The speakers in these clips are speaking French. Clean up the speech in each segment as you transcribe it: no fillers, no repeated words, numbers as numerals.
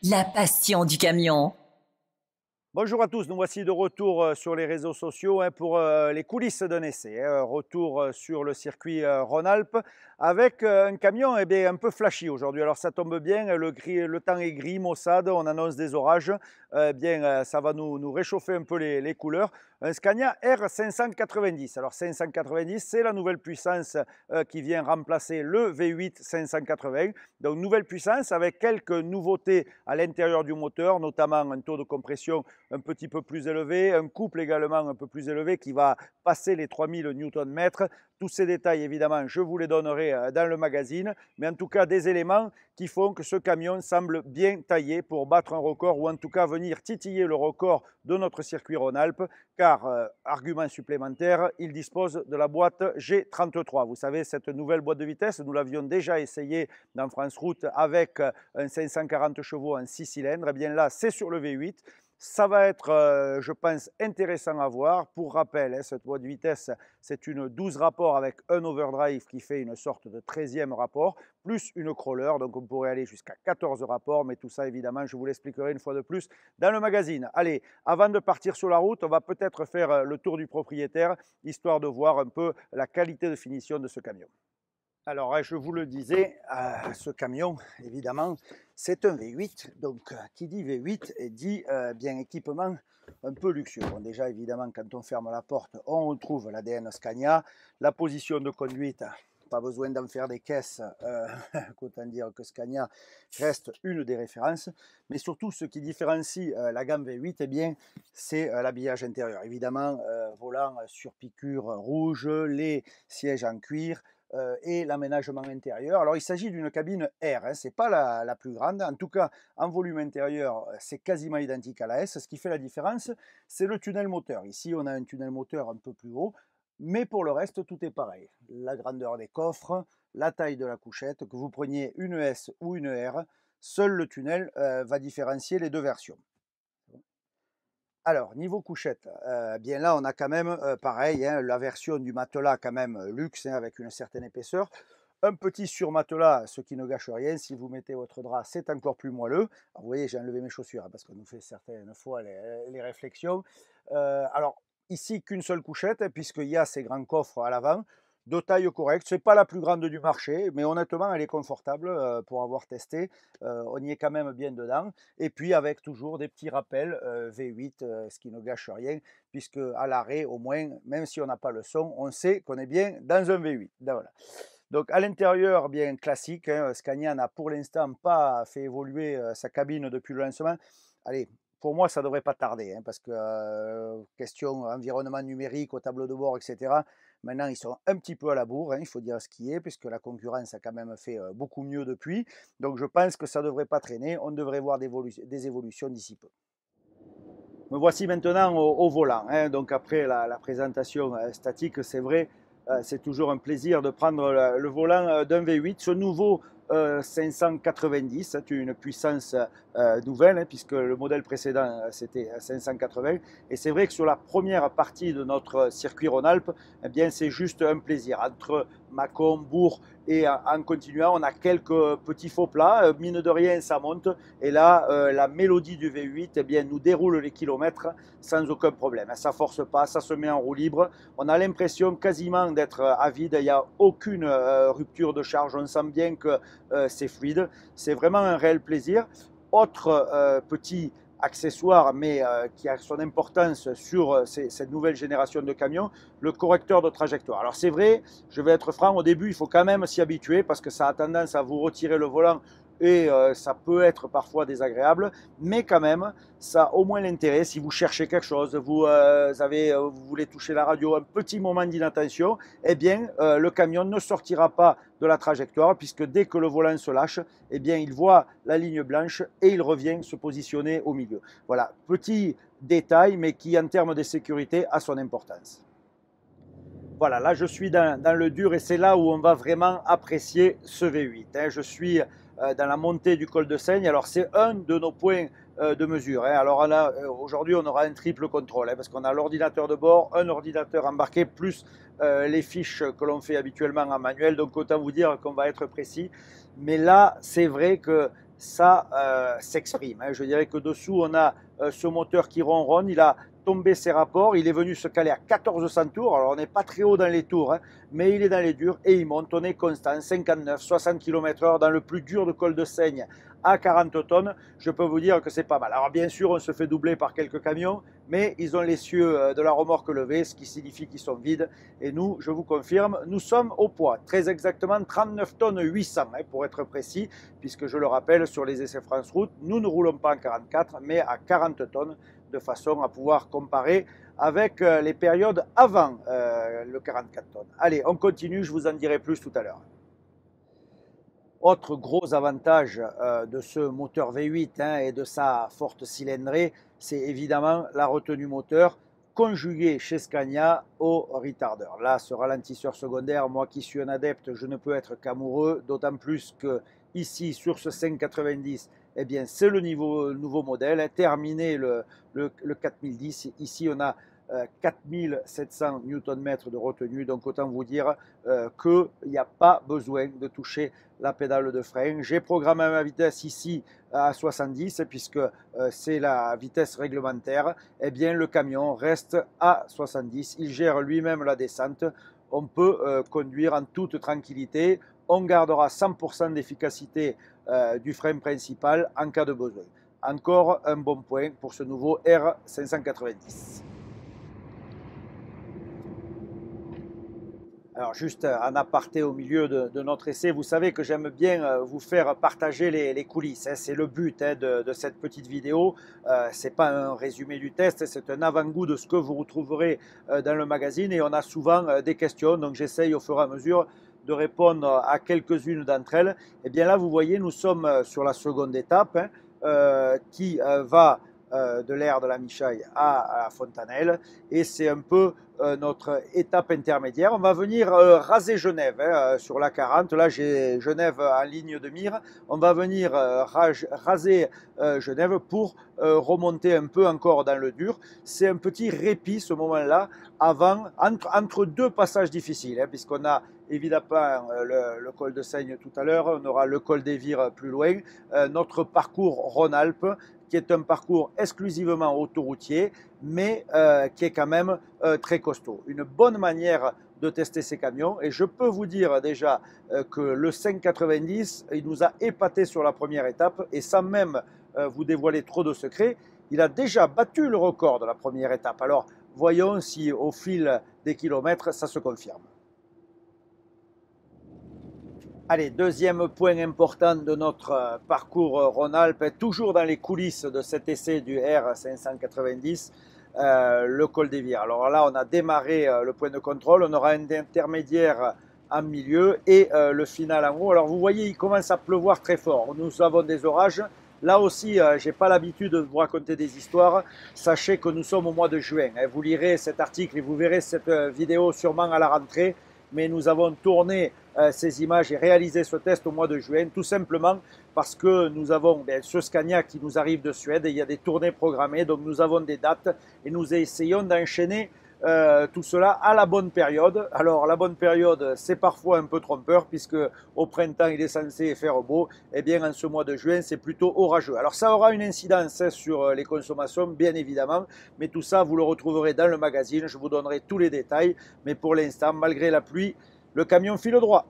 La passion du camion. Bonjour à tous, nous voici de retour sur les réseaux sociaux pour les coulisses d'un essai. Retour sur le circuit Rhône-Alpes avec un camion un peu flashy aujourd'hui. Alors ça tombe bien, le temps est gris, maussade, on annonce des orages. Ça va nous réchauffer un peu les couleurs. Un Scania R590. Alors 590, c'est la nouvelle puissance qui vient remplacer le V8 580. Donc nouvelle puissance avec quelques nouveautés à l'intérieur du moteur, notamment un taux de compression un petit peu plus élevé, un couple également un peu plus élevé qui va passer les 3000 Nm. Tous ces détails, évidemment, je vous les donnerai dans le magazine, mais en tout cas des éléments qui font que ce camion semble bien taillé pour battre un record ou en tout cas venir titiller le record de notre circuit Rhône-Alpes, car, argument supplémentaire, il dispose de la boîte G33. Vous savez, cette nouvelle boîte de vitesse, nous l'avions déjà essayé dans France Route avec un 540 chevaux en 6 cylindres. Et bien là, c'est sur le V8. Ça va être, je pense, intéressant à voir. Pour rappel, cette boîte de vitesse, c'est une 12 rapports avec un overdrive qui fait une sorte de 13e rapport, plus une crawler. Donc on pourrait aller jusqu'à 14 rapports, mais tout ça, évidemment, je vous l'expliquerai une fois de plus dans le magazine. Allez, avant de partir sur la route, on va peut-être faire le tour du propriétaire, histoire de voir un peu la qualité de finition de ce camion. Alors, je vous le disais, ce camion, évidemment, c'est un V8. Donc, qui dit V8 dit bien équipement un peu luxueux. Bon, déjà, évidemment, quand on ferme la porte, on retrouve l'ADN Scania. La position de conduite, pas besoin d'en faire des caisses, autant dire que Scania reste une des références. Mais surtout, ce qui différencie la gamme V8, eh bien, c'est l'habillage intérieur. Évidemment, volant sur piqûre rouge, les sièges en cuir, et l'aménagement intérieur. Alors il s'agit d'une cabine R, ce n'est pas la plus grande, en tout cas en volume intérieur c'est quasiment identique à la S. Ce qui fait la différence, c'est le tunnel moteur. Ici on a un tunnel moteur un peu plus haut, mais pour le reste tout est pareil. La grandeur des coffres, la taille de la couchette, que vous preniez une S ou une R, seul le tunnel va différencier les deux versions. Alors, niveau couchette, bien là, on a quand même, pareil, hein, la version du matelas quand même luxe, hein, avec une certaine épaisseur. Un petit surmatelas, ce qui ne gâche rien. Si vous mettez votre drap, c'est encore plus moelleux. Alors, vous voyez, j'ai enlevé mes chaussures hein, parce qu'on nous fait certaines fois les réflexions. Alors, ici, qu'une seule couchette, hein, puisqu'il y a ces grands coffres à l'avant, de taille correcte. Ce n'est pas la plus grande du marché, mais honnêtement, elle est confortable pour avoir testé. On y est quand même bien dedans. Et puis, avec toujours des petits rappels V8, ce qui ne gâche rien, puisque à l'arrêt, au moins, même si on n'a pas le son, on sait qu'on est bien dans un V8. Voilà. Donc à l'intérieur, bien classique, hein, Scania n'a pour l'instant pas fait évoluer sa cabine depuis le lancement. Allez, pour moi, ça ne devrait pas tarder, hein, parce que question environnement numérique au tableau de bord, etc. Maintenant, ils sont un petit peu à la bourre, hein, il faut dire ce qui est, puisque la concurrence a quand même fait beaucoup mieux depuis. Donc je pense que ça ne devrait pas traîner, on devrait voir des évolutions d'ici peu. Me voici maintenant au volant, hein. Donc après la présentation statique, c'est vrai, c'est toujours un plaisir de prendre le volant d'un V8. Ce nouveau 590, c'est une puissance nouvelle, hein, puisque le modèle précédent c'était 580. Et c'est vrai que sur la première partie de notre circuit Rhône-Alpes, eh bien c'est juste un plaisir. Entre Mâcon, Bourg et en continuant, on a quelques petits faux plats, mine de rien ça monte. Et là, la mélodie du V8 eh bien, nous déroule les kilomètres sans aucun problème. Ça ne force pas, ça se met en roue libre. On a l'impression quasiment d'être à vide. Il n'y a aucune rupture de charge. On sent bien que c'est fluide. C'est vraiment un réel plaisir. Autre petit accessoire, mais qui a son importance sur cette nouvelle génération de camions, le correcteur de trajectoire. Alors c'est vrai, je vais être franc, au début il faut quand même s'y habituer parce que ça a tendance à vous retirer le volant et ça peut être parfois désagréable, mais quand même, ça a au moins l'intérêt, si vous cherchez quelque chose, vous voulez toucher la radio, un petit moment d'inattention, eh bien, le camion ne sortira pas de la trajectoire, puisque dès que le volant se lâche, eh bien, il voit la ligne blanche et il revient se positionner au milieu. Voilà, petit détail, mais qui, en termes de sécurité, a son importance. Voilà, là je suis dans le dur et c'est là où on va vraiment apprécier ce V8. Hein. Je suis dans la montée du col de Seigne. Alors c'est un de nos points de mesure. Hein. Alors aujourd'hui on aura un triple contrôle hein, parce qu'on a l'ordinateur de bord, un ordinateur embarqué plus les fiches que l'on fait habituellement en manuel. Donc autant vous dire qu'on va être précis. Mais là c'est vrai que ça s'exprime. Je dirais que dessous, on a ce moteur qui ronronne, il a tombé ses rapports, il est venu se caler à 1400 tours, alors on n'est pas très haut dans les tours, mais il est dans les durs et il monte, on est constant, 59, 60 km/h dans le plus dur de col de Seigne à 40 tonnes, je peux vous dire que c'est pas mal. Alors bien sûr, on se fait doubler par quelques camions, mais ils ont les cieux de la remorque levés, ce qui signifie qu'ils sont vides. Et nous, je vous confirme, nous sommes au poids, très exactement 39 tonnes 800, pour être précis, puisque je le rappelle, sur les essais France Route, nous ne roulons pas en 44, mais à 40 tonnes, de façon à pouvoir comparer avec les périodes avant le 44 tonnes. Allez, on continue, je vous en dirai plus tout à l'heure. Autre gros avantage de ce moteur V8 et de sa forte cylindrée, c'est évidemment la retenue moteur conjuguée chez Scania au retardeur. Là, ce ralentisseur secondaire, moi qui suis un adepte, je ne peux être qu'amoureux, d'autant plus que ici, sur ce 590, eh bien, c'est le nouveau modèle, terminé le 4010. Ici, on a 4700 Nm de retenue, donc autant vous dire qu'il n'y a pas besoin de toucher la pédale de frein. J'ai programmé ma vitesse ici à 70 puisque c'est la vitesse réglementaire. Eh bien, le camion reste à 70, il gère lui-même la descente. On peut conduire en toute tranquillité. On gardera 100% d'efficacité du frein principal en cas de besoin. Encore un bon point pour ce nouveau R590. Alors juste en aparté au milieu de notre essai, vous savez que j'aime bien vous faire partager les coulisses. C'est le but de cette petite vidéo. Ce n'est pas un résumé du test, c'est un avant-goût de ce que vous retrouverez dans le magazine. Et on a souvent des questions, donc j'essaye au fur et à mesure de répondre à quelques-unes d'entre elles. Et bien là, vous voyez, nous sommes sur la seconde étape qui va de l'aire de la Michaille à la Fontanelle, et c'est un peu notre étape intermédiaire. On va venir raser Genève sur la 40. Là, j'ai Genève en ligne de mire. On va venir raser Genève pour remonter un peu encore dans le dur. C'est un petit répit ce moment-là entre deux passages difficiles, puisqu'on a évidemment le col de Seigne tout à l'heure, on aura le col des Vires plus loin, notre parcours Rhône-Alpes, qui est un parcours exclusivement autoroutier, mais qui est quand même très costaud. Une bonne manière de tester ces camions, et je peux vous dire déjà que le 590, il nous a épaté sur la première étape, et sans même vous dévoiler trop de secrets, il a déjà battu le record de la première étape. Alors voyons si au fil des kilomètres, ça se confirme. Allez, deuxième point important de notre parcours Rhône-Alpes, toujours dans les coulisses de cet essai du R590, le col des Vires. Alors là, on a démarré le point de contrôle, on aura un intermédiaire en milieu et le final en haut. Alors vous voyez, il commence à pleuvoir très fort. Nous avons des orages. Là aussi, je n'ai pas l'habitude de vous raconter des histoires. Sachez que nous sommes au mois de juin. Vous lirez cet article et vous verrez cette vidéo sûrement à la rentrée. Mais nous avons tourné ces images et réalisé ce test au mois de juin, tout simplement parce que nous avons ce Scania qui nous arrive de Suède et il y a des tournées programmées, donc nous avons des dates et nous essayons d'enchaîner tout cela à la bonne période. Alors la bonne période, c'est parfois un peu trompeur puisque au printemps il est censé faire beau, et bien en ce mois de juin c'est plutôt orageux. Alors ça aura une incidence sur les consommations bien évidemment, mais tout ça vous le retrouverez dans le magazine, je vous donnerai tous les détails, mais pour l'instant malgré la pluie, le camion file droit.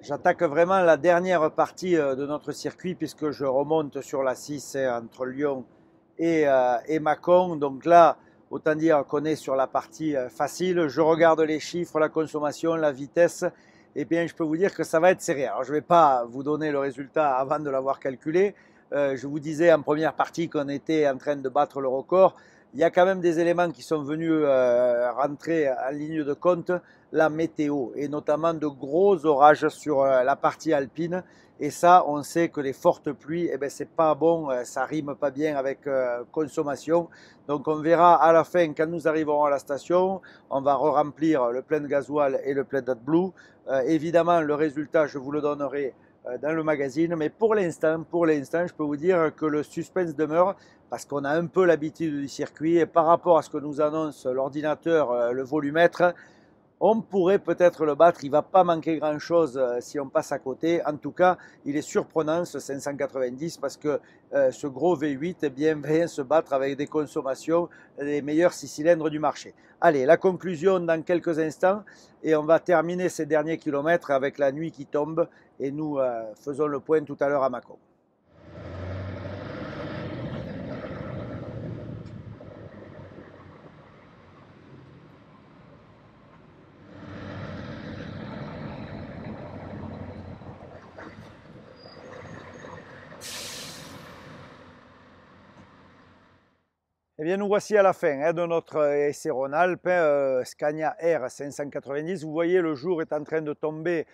J'attaque vraiment la dernière partie de notre circuit puisque je remonte sur la 6 entre Lyon et Mâcon, donc là autant dire qu'on est sur la partie facile. Je regarde les chiffres, la consommation, la vitesse, et bien je peux vous dire que ça va être serré. Alors je ne vais pas vous donner le résultat avant de l'avoir calculé. Je vous disais en première partie qu'on était en train de battre le record. Il y a quand même des éléments qui sont venus rentrer en ligne de compte, la météo, et notamment de gros orages sur la partie alpine. Et ça, on sait que les fortes pluies, c'est pas bon, ça rime pas bien avec consommation. Donc on verra à la fin, quand nous arriverons à la station, on va re-remplir le plein de gasoil et le plein d'AdBlue. Évidemment, le résultat, je vous le donnerai dans le magazine. Mais pour l'instant, je peux vous dire que le suspense demeure parce qu'on a un peu l'habitude du circuit et par rapport à ce que nous annonce l'ordinateur, le volumètre, On pourrait peut-être le battre, il ne va pas manquer grand-chose si on passe à côté. En tout cas, il est surprenant ce 590 parce que ce gros V8 eh bien, vient se battre avec des consommations des meilleurs 6 cylindres du marché. Allez, la conclusion dans quelques instants et on va terminer ces derniers kilomètres avec la nuit qui tombe et nous faisons le point tout à l'heure à Mâcon. Eh bien, nous voici à la fin de notre essai Rhône-Alpes, Scania R 590. Vous voyez, le jour est en train de tomber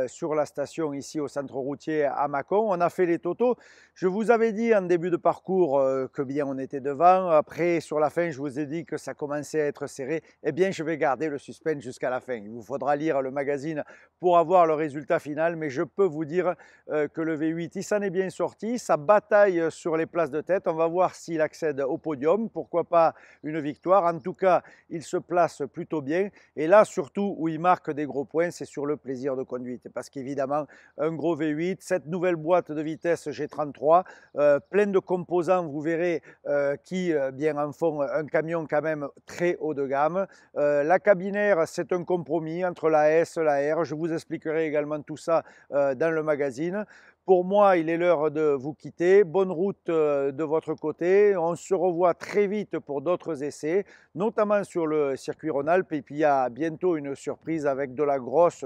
sur la station ici au centre routier à Mâcon. On a fait les totaux. Je vous avais dit en début de parcours que bien on était devant. Après, sur la fin, je vous ai dit que ça commençait à être serré. Eh bien, je vais garder le suspense jusqu'à la fin. Il vous faudra lire le magazine pour avoir le résultat final. Mais je peux vous dire que le V8, il s'en est bien sorti. Ça bataille sur les places de tête. On va voir s'il accède au podium. Pourquoi pas une victoire. En tout cas, il se place plutôt bien. Et là, surtout, où il marque des gros points, c'est sur le plaisir de conduite. Parce qu'évidemment, un gros V8, cette nouvelle boîte de vitesse G33, plein de composants, vous verrez, qui bien en font un camion quand même très haut de gamme. La cabinaire, c'est un compromis entre la S et la R. Je vous expliquerai également tout ça dans le magazine. Pour moi, il est l'heure de vous quitter. Bonne route de votre côté. On se revoit très vite pour d'autres essais, notamment sur le circuit Rhône-Alpes. Et puis, il y a bientôt une surprise avec de la grosse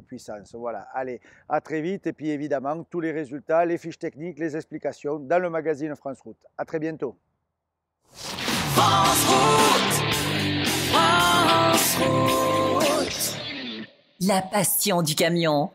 puissance. Voilà, allez, à très vite. Et puis, évidemment, tous les résultats, les fiches techniques, les explications dans le magazine France Route. À très bientôt. France Route. France Route. La passion du camion.